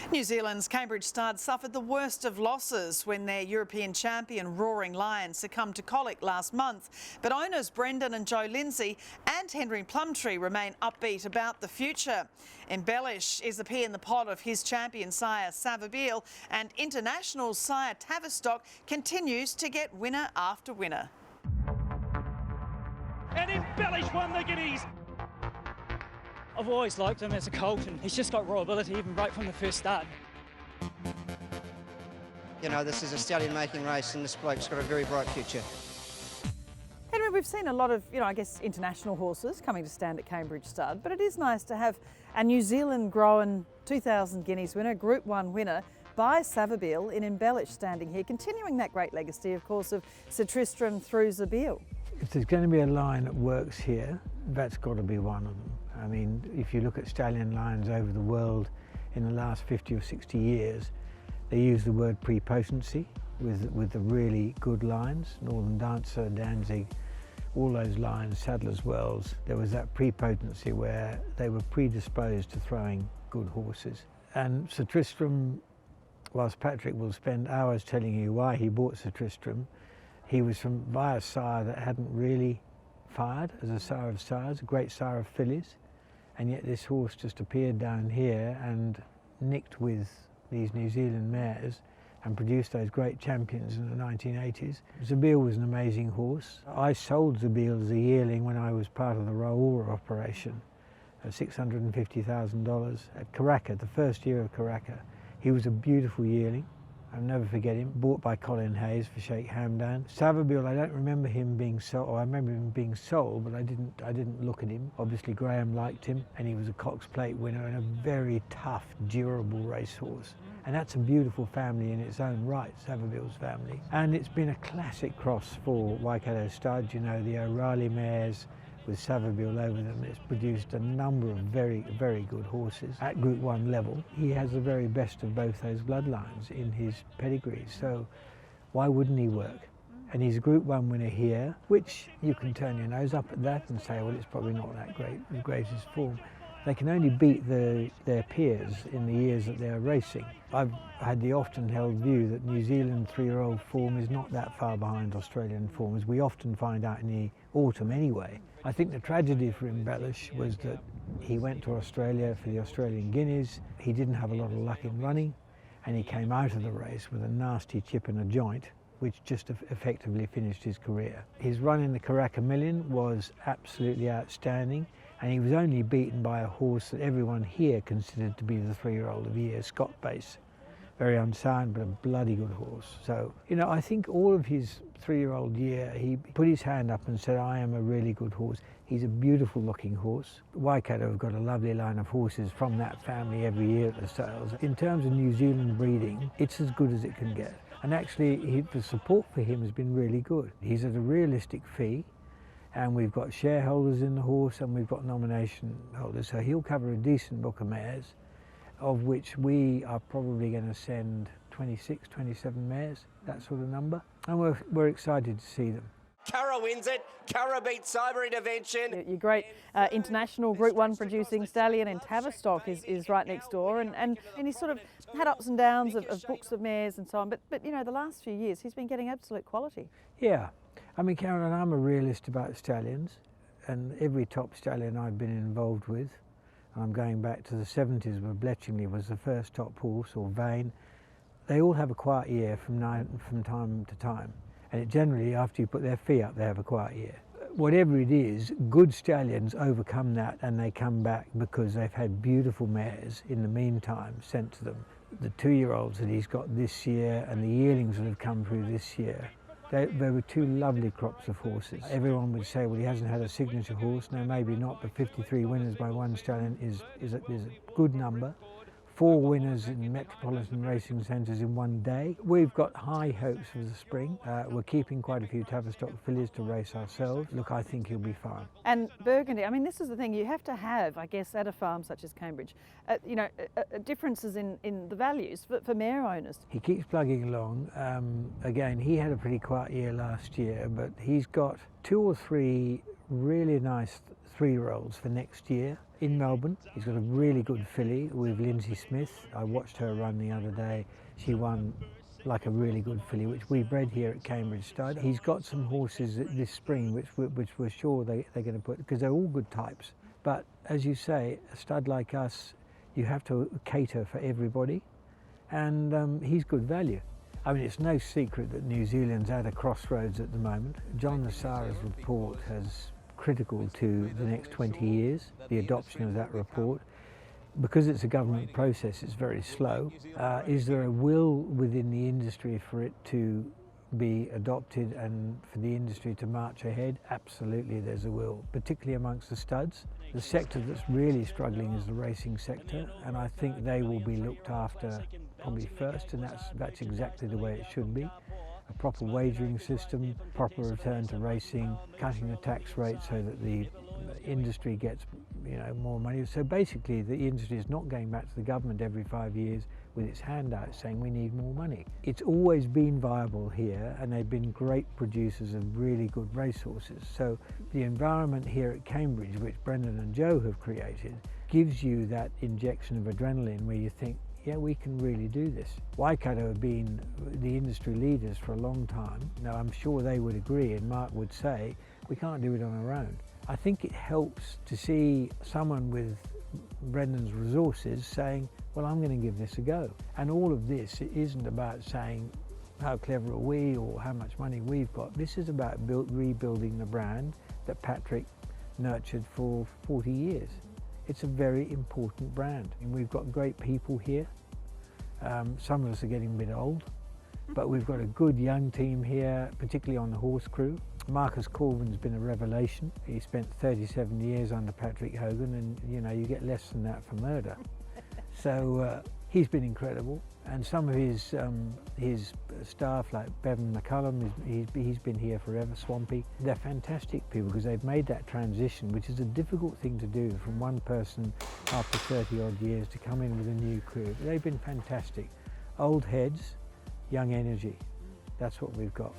New Zealand's Cambridge stud suffered the worst of losses when their European champion Roaring Lion succumbed to colic last month. But owners Brendan and Joe Lindsay and Henry Plumtree remain upbeat about the future. Embellish is the pea in the pod of his champion sire Savabeel, and international sire Tavistock continues to get winner after winner. And Embellish won the Guineas. I've always liked him as a colt, and he's just got raw ability even right from the first start. You know, this is a stallion-making race, and this bloke's got a very bright future. Henry, we've seen a lot of, I guess, international horses coming to stand at Cambridge Stud, but it is nice to have a New Zealand-grown 2000 Guineas winner, Group 1 winner, by Savabeel in Embellish standing here, continuing that great legacy, of course, of Sir Tristram through Savabeel. If there's going to be a line that works here, that's got to be one of them. I mean, if you look at stallion lines over the world in the last 50 or 60 years, they use the word prepotency with the really good lines. Northern Dancer, Danzig, all those lines, Sadler's Wells, there was that prepotency where they were predisposed to throwing good horses. And Sir Tristram, whilst Patrick will spend hours telling you why he bought Sir Tristram, he was by a sire that hadn't really fired as a sire of sires, a great sire of fillies, and yet this horse just appeared down here and nicked with these New Zealand mares and produced those great champions in the 1980s. Savabeel was an amazing horse. I sold Savabeel as a yearling when I was part of the Raura operation at $650,000 at Karaka, the first year of Karaka. He was a beautiful yearling. I'll never forget him, bought by Colin Hayes for Sheikh Hamdan. Savabeel, I don't remember him being sold, or I remember him being sold, but I didn't look at him. Obviously Graham liked him, and he was a Cox Plate winner and a very tough, durable racehorse. And that's a beautiful family in its own right, Savabeel's family. And it's been a classic cross for Waikato Stud, the O'Reilly mares with Savabeel over them. It's produced a number of very, very good horses at Group 1 level. He has the very best of both those bloodlines in his pedigree, so why wouldn't he work? And he's a Group 1 winner here, which you can turn your nose up at that and say, well, it's probably not that great, the greatest form. They can only beat their peers in the years that they're racing. I've had the often held view that New Zealand 3-year-old form is not that far behind Australian form, as we often find out in the autumn anyway. I think the tragedy for Embellish was that he went to Australia for the Australian Guineas. He didn't have a lot of luck in running, and he came out of the race with a nasty chip in a joint, which just effectively finished his career. His run in the Karaka Million was absolutely outstanding, and he was only beaten by a horse that everyone here considered to be the 3-year-old of the year, Scott Base. Very unsigned, but a bloody good horse. So, I think all of his 3-year-old year, he put his hand up and said, I am a really good horse. He's a beautiful looking horse. Waikato have got a lovely line of horses from that family every year at the sales. In terms of New Zealand breeding, it's as good as it can get. And actually, the support for him has been really good. He's at a realistic fee, and we've got shareholders in the horse, and we've got nomination holders. So he'll cover a decent book of mares, of which we are probably going to send 26, 27 mares, that sort of number. And we're excited to see them. Curra wins it. Curra beats Cyber Intervention. Your great international Group 1 producing stallion in Tavistock is right next door, and he's sort of had ups and downs of books of mares and so on, but the last few years he's been getting absolute quality. Yeah, I mean, Karen, I'm a realist about stallions, and every top stallion I've been involved with, and I'm going back to the 70s where Bletchingley was the first top horse, or Vane, they all have a quiet year from time to time. And generally, after you put their fee up, they have a quiet year. Whatever it is, good stallions overcome that, and they come back because they've had beautiful mares in the meantime sent to them. The 2-year-olds that he's got this year and the yearlings that have come through this year, there were 2 lovely crops of horses. Everyone would say, well, he hasn't had a signature horse. No, maybe not, but 53 winners by one stallion is a good number. 4 winners in metropolitan racing centres in one day. We've got high hopes for the spring. We're keeping quite a few Tavistock fillies to race ourselves. Look, I think he'll be fine. And Burgundy, I mean, this is the thing, you have to have, I guess, at a farm such as Cambridge, differences in the values for mare owners. He keeps plugging along. Again, he had a pretty quiet year last year, but he's got 2 or 3 really nice 3-year-olds for next year in Melbourne. He's got a really good filly with Lindsay Smith. I watched her run the other day. She won like a really good filly, which we bred here at Cambridge Stud. He's got some horses this spring which we're sure they're going to put, because they're all good types. But as you say, a stud like us, you have to cater for everybody, and he's good value. I mean, it's no secret that New Zealand's at a crossroads at the moment. John the Sire's report has critical to the next 20 years, the adoption of that report. Because it's a government process, it's very slow. Is there a will within the industry for it to be adopted and for the industry to march ahead? Absolutely, there's a will, particularly amongst the studs. The sector that's really struggling is the racing sector, and I think they will be looked after probably first, and that's exactly the way it should be. A proper wagering system, proper return to racing, cutting the tax rate so that the industry gets more money. So basically the industry is not going back to the government every 5 years with its hand out saying we need more money. It's always been viable here, and they've been great producers of really good racehorses. So the environment here at Cambridge, which Brendan and Joe have created, gives you that injection of adrenaline where you think, yeah, we can really do this. Waikato have been the industry leaders for a long time. Now, I'm sure they would agree, and Mark would say, we can't do it on our own. I think it helps to see someone with Brendan's resources saying, well, I'm going to give this a go. And all of this isn't about saying, how clever are we or how much money we've got. This is about rebuilding the brand that Patrick nurtured for 40 years. It's a very important brand, and we've got great people here. Some of us are getting a bit old, but we've got a good young team here, particularly on the horse crew. Marcus Corvin's been a revelation. He spent 37 years under Patrick Hogan, and you get less than that for murder. So he's been incredible, and some of his staff, like Bevan McCullum, he's been here forever. Swampy, they're fantastic people because they've made that transition, which is a difficult thing to do, from one person after 30 odd years to come in with a new crew. They've been fantastic. Old heads, young energy. That's what we've got.